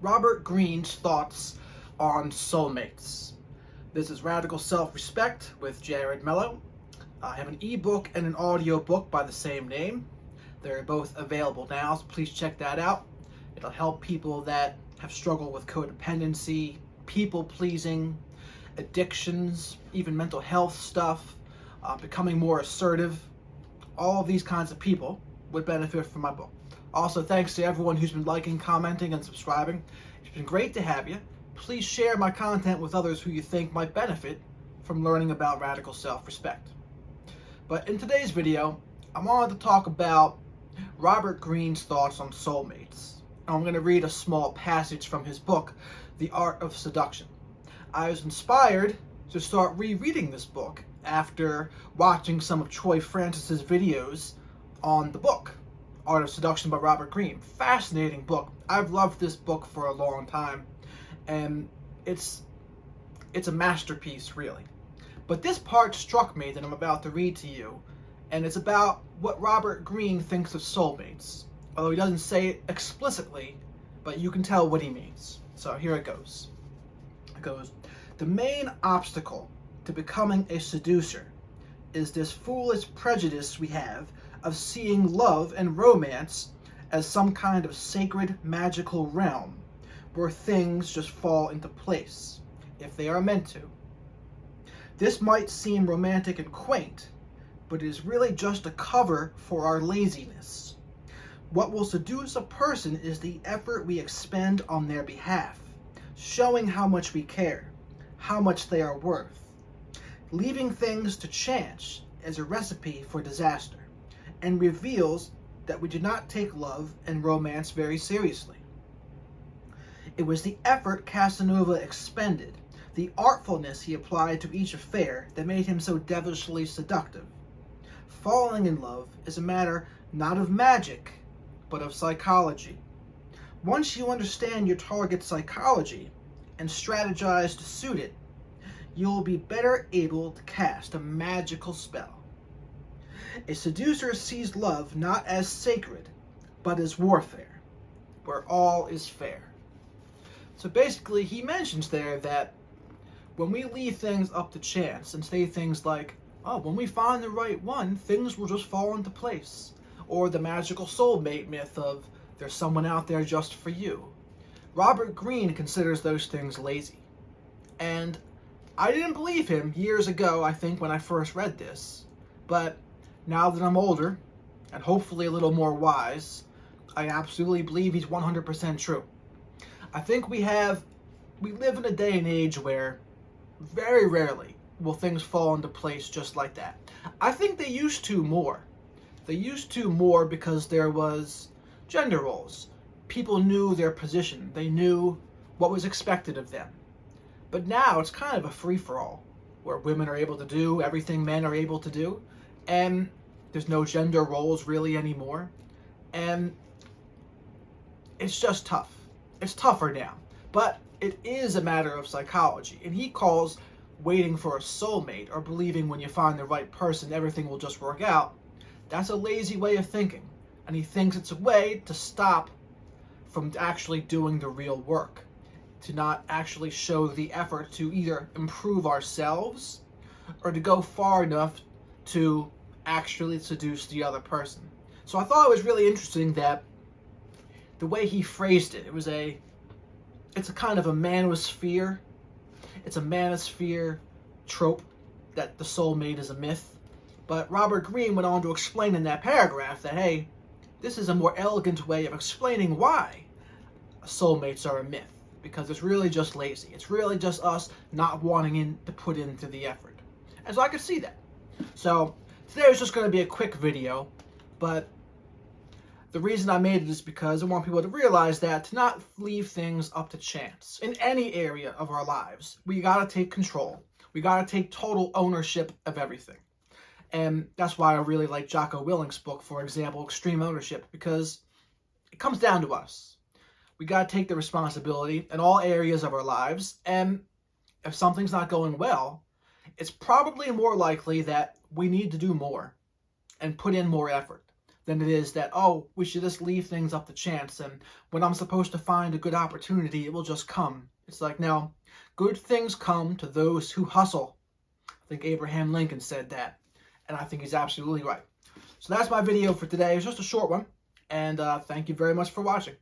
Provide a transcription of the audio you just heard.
Robert Greene's thoughts on soulmates. This is Radical Self-Respect with Jared Mello. I have an ebook and an audio book by the same name. They're both available now, so please check that out. It'll help people that have struggled with codependency, people-pleasing, addictions, even mental health stuff, becoming more assertive. All of these kinds of people would benefit from my book. Also, thanks to everyone who's been liking, commenting, and subscribing. It's been great to have you. Please share my content with others who you think might benefit from learning about radical self-respect. But in today's video, I wanted to talk about Robert Greene's thoughts on soulmates. I'm going to read a small passage from his book, The Art of Seduction. I was inspired to start rereading this book after watching some of Troy Francis's videos on the book, Art of Seduction by Robert Greene. Fascinating book. I've loved this book for a long time, and it's a masterpiece, really. But this part struck me that I'm about to read to you, and it's about what Robert Greene thinks of soulmates. Although he doesn't say it explicitly, but you can tell what he means. So here it goes. It goes, "The main obstacle to becoming a seducer is this foolish prejudice we have of seeing love and romance as some kind of sacred, magical realm where things just fall into place, if they are meant to. This might seem romantic and quaint, but it is really just a cover for our laziness. What will seduce a person is the effort we expend on their behalf, showing how much we care, how much they are worth. Leaving things to chance is a recipe for disaster, and reveals that we do not take love and romance very seriously. It was the effort Casanova expended, the artfulness he applied to each affair, that made him so devilishly seductive. Falling in love is a matter not of magic, but of psychology. Once you understand your target's psychology and strategize to suit it, you will be better able to cast a magical spell. A seducer sees love not as sacred, but as warfare, where all is fair." So basically, he mentions there that when we leave things up to chance and say things like, oh, when we find the right one, things will just fall into place. Or the magical soulmate myth of there's someone out there just for you. Robert Greene considers those things lazy. And I didn't believe him years ago, I think, when I first read this. But now that I'm older, and hopefully a little more wise, I absolutely believe he's 100% true. I think we live in a day and age where very rarely will things fall into place just like that. I think they used to more. They used to more because there was gender roles. People knew their position. They knew what was expected of them. But now it's kind of a free-for-all, where women are able to do everything men are able to do, and there's no gender roles really anymore, and it's just tough. It's tougher now, but it is a matter of psychology, and he calls waiting for a soulmate or believing when you find the right person everything will just work out. That's a lazy way of thinking, and he thinks it's a way to stop from actually doing the real work, to not actually show the effort to either improve ourselves or to go far enough to actually seduce the other person. So I thought it was really interesting that the way he phrased it, it's a kind of a manosphere. It's a manosphere trope that the soulmate is a myth. But Robert Greene went on to explain in that paragraph that, hey, this is a more elegant way of explaining why soulmates are a myth. Because it's really just lazy. It's really just us not wanting to put into the effort. And so I could see that. So today was just going to be a quick video, but the reason I made it is because I want people to realize that to not leave things up to chance in any area of our lives. We got to take control. We got to take total ownership of everything. And that's why I really like Jocko Willink's book, for example, Extreme Ownership, because it comes down to us. We got to take the responsibility in all areas of our lives, and if something's not going well, it's probably more likely that we need to do more and put in more effort. than it is that, oh, we should just leave things up to chance, and when I'm supposed to find a good opportunity, it will just come. It's like, no, good things come to those who hustle. I think Abraham Lincoln said that, and I think he's absolutely right. So that's my video for today. It was just a short one, and thank you very much for watching.